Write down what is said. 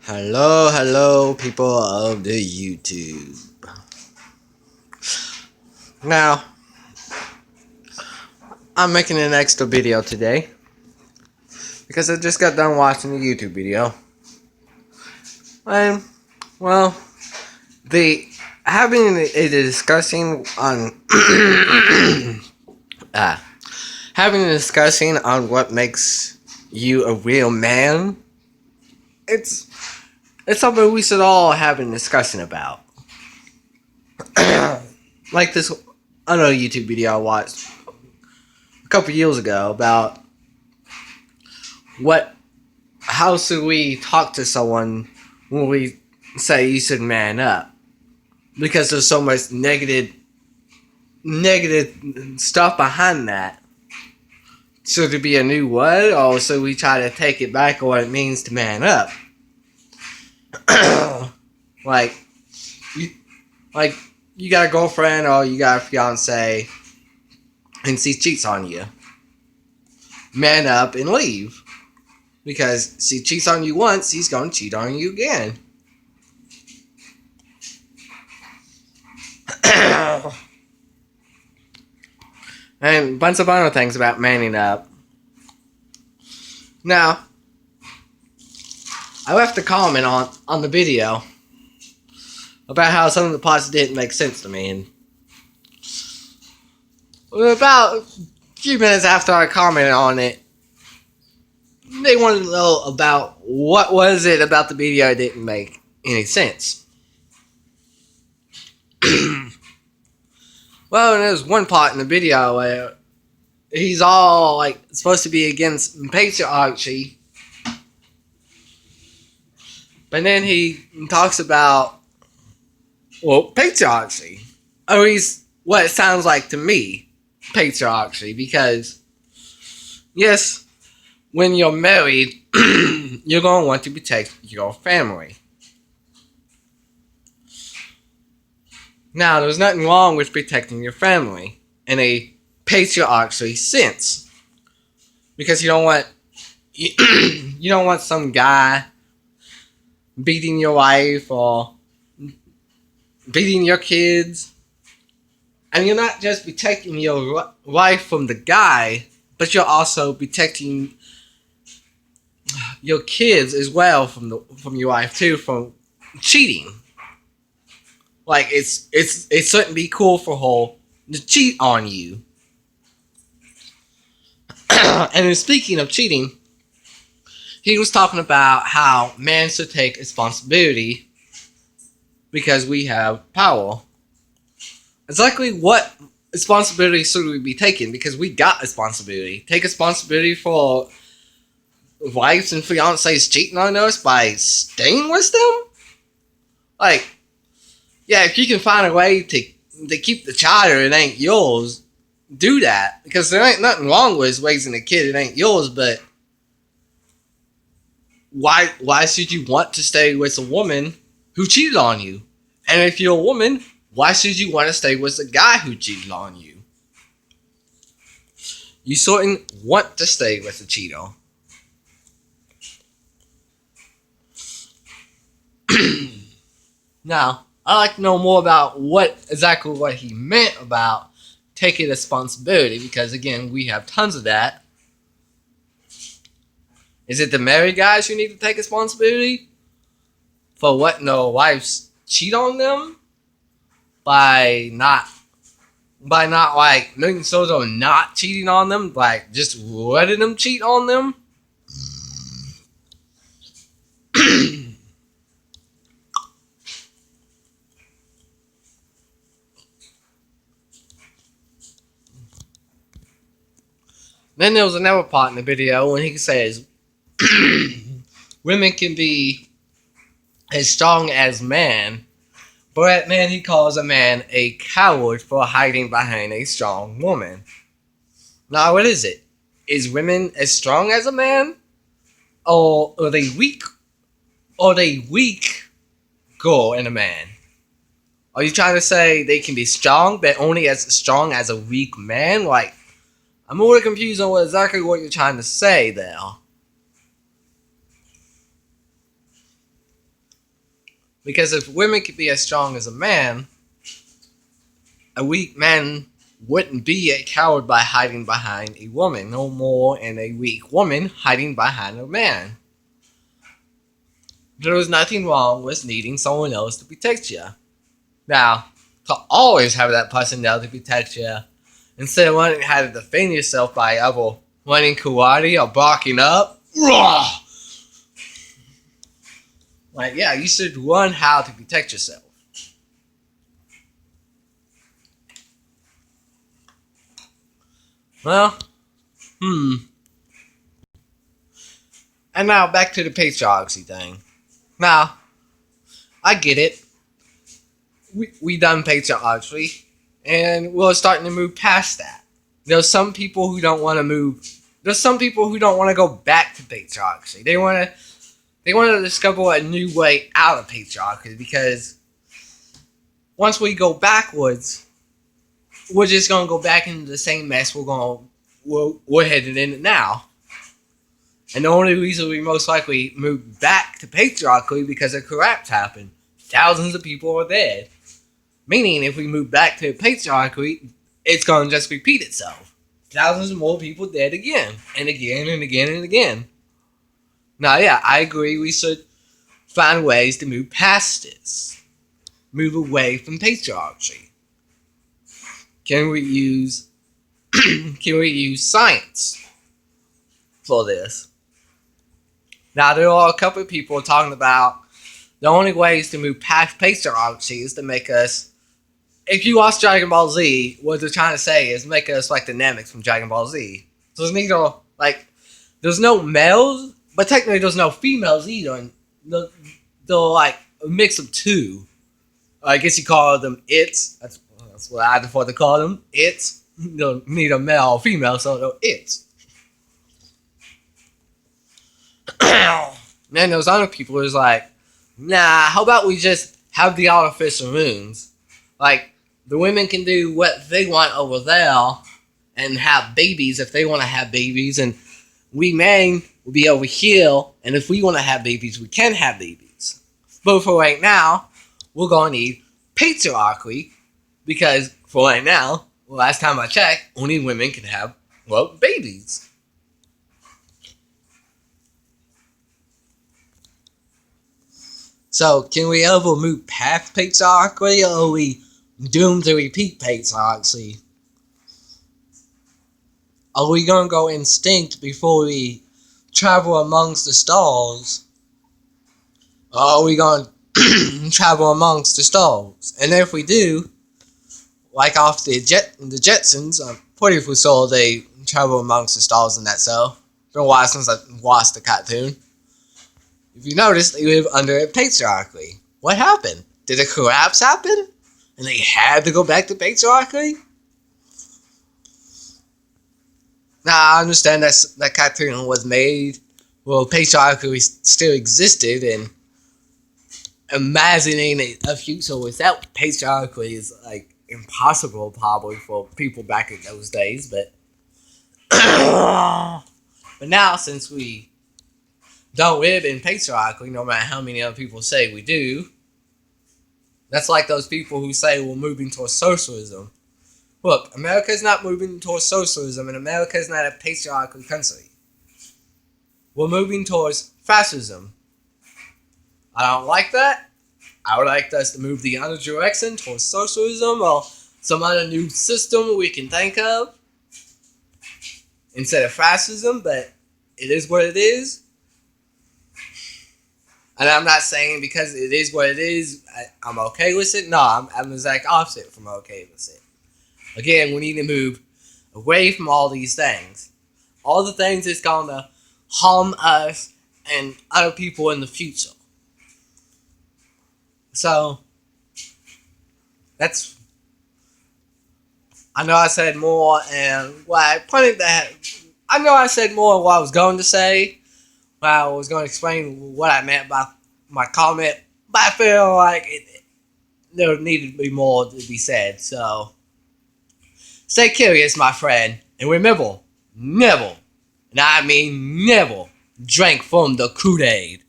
Hello, people of the YouTube. Now, I'm making an extra video today because I just got done watching the YouTube video. And, well, the having a discussing on ah, having a discussing on what makes you a real man. It's it's something we should all have a discussion about. Like this another YouTube video I watched a couple years ago about how should we talk to someone when we say you should man up, because there's so much negative stuff behind that. Should it be a new word, or should we try to take it back on what it means to man up? like you, like you got a girlfriend or you got a fiance and she cheats on you. Man up and leave. Because she cheats on you once, she's going to cheat on you again. And a bunch of other things about manning up. Now, I left a comment on the video about how some of the parts didn't make sense to me. And about a few minutes after I commented on it, they wanted to know about what was it about the video that didn't make any sense. Well, there's one part in the video where he's all like supposed to be against patriarchy, but then he talks about, well, patriarchy. Or he's what it sounds like to me, patriarchy, because yes, when you're married, you're going to want to protect your family. Now, there's nothing wrong with protecting your family in a patriarchy sense, because you don't want some guy beating your wife or beating your kids. And you're not just protecting your wife from the guy, but you're also protecting your kids as well from your wife too, from cheating. Like it shouldn't be cool for her to cheat on you. And then speaking of cheating, he was talking about how men should take responsibility because we have power. Exactly what responsibility should we be taking? Because we got responsibility. Take responsibility for wives and fiancés cheating on us by staying with them? Like, yeah, if you can find a way to keep the child or it ain't yours, do that. Because there ain't nothing wrong with raising a kid, it ain't yours, but why should you want to stay with a woman who cheated on you? And if you're a woman, why should you want to stay with a guy who cheated on you? You shouldn't want to stay with a cheater. Now, I'd like to know more about exactly what he meant about taking responsibility, because again, we have tons of that. Is it the married guys who need to take responsibility for letting their wives cheat on them by not like making sure they're not cheating on them, like just letting them cheat on them? Then there was another part in the video when he says women can be as strong as men, but that man, he calls a man a coward for hiding behind a strong woman. Now, what is it? Is women as strong as a man? Or are they weak? Or are they weak girl in a man? Are you trying to say they can be strong, but only as strong as a weak man? Like, I'm a little confused on exactly what you're trying to say there. Because if women could be as strong as a man, a weak man wouldn't be a coward by hiding behind a woman, no more than a weak woman hiding behind a man. There is nothing wrong with needing someone else to protect you. Now, to always have that person there to protect you, instead of learning how to defend yourself by either learning karate or barking up, like, yeah, you should learn how to protect yourself. Well, And now back to the patriarchy thing. Now, I get it. We done patriarchy, and we're starting to move past that. There's some people who don't want to move. There's some people who don't want to go back to patriarchy. They want to discover a new way out of patriarchy, because once we go backwards, we're just gonna go back into the same mess we're headed in it now. And the only reason we most likely moved back to patriarchy because a collapse happened. Thousands of people are dead. Meaning, if we move back to patriarchy, it's gonna just repeat itself. Thousands more people dead again, and again, and again, and again. Now, yeah, I agree we should find ways to move past this. Move away from patriarchy. Can we use science for this? Now, there are a couple of people talking about the only ways to move past patriarchy is to make us. If you watch Dragon Ball Z, what they're trying to say is make us like the Namex from Dragon Ball Z. So there's neither, there's no males, but technically there's no females either. And they're like a mix of two. I guess you call them its. That's what I default to call them. Its. Neither male or female, so they're its. Then those other people is like, nah, how about we just have the artificial moons? Like, the women can do what they want over there and have babies if they want to have babies, and we men will be over here, and if we want to have babies, we can have babies. But for right now, we're going to need patriarchy, because for right now, last time I checked, only women can have, babies. So, can we ever move past patriarchy, or are we doomed to repeat patriarchy? Are we gonna go extinct before we travel amongst the stars? Or are we gonna travel amongst the stars? And if we do, like off the Jetsons, I'm pretty sure they travel amongst the stars in that cell. It's been a while since I watched the cartoon. If you notice, they live under a patriarchy. What happened? Did a collapse happen? And they had to go back to patriarchy? Now, I understand that cartoon was made while patriarchy still existed, and imagining a future without patriarchy is, impossible probably for people back in those days, but but now, since we don't live in patriarchy, no matter how many other people say we do, that's like those people who say we're moving towards socialism. Look, America's not moving towards socialism, and America's not a patriarchal country. We're moving towards fascism. I don't like that. I would like us to move the other direction towards socialism or some other new system we can think of instead of fascism, but it is what it is. And I'm not saying because it is what it is, I'm okay with it. No, I'm the exact opposite from okay with it. Again, we need to move away from all these things. All the things that's going to harm us and other people in the future. So, that's... I know I said more, and I know I said more of what I was going to say. I was going to explain what I meant by my comment, but I feel like there needed to be more to be said. So, stay curious, my friend, and remember, never, and I mean never, drink from the Kool-Aid.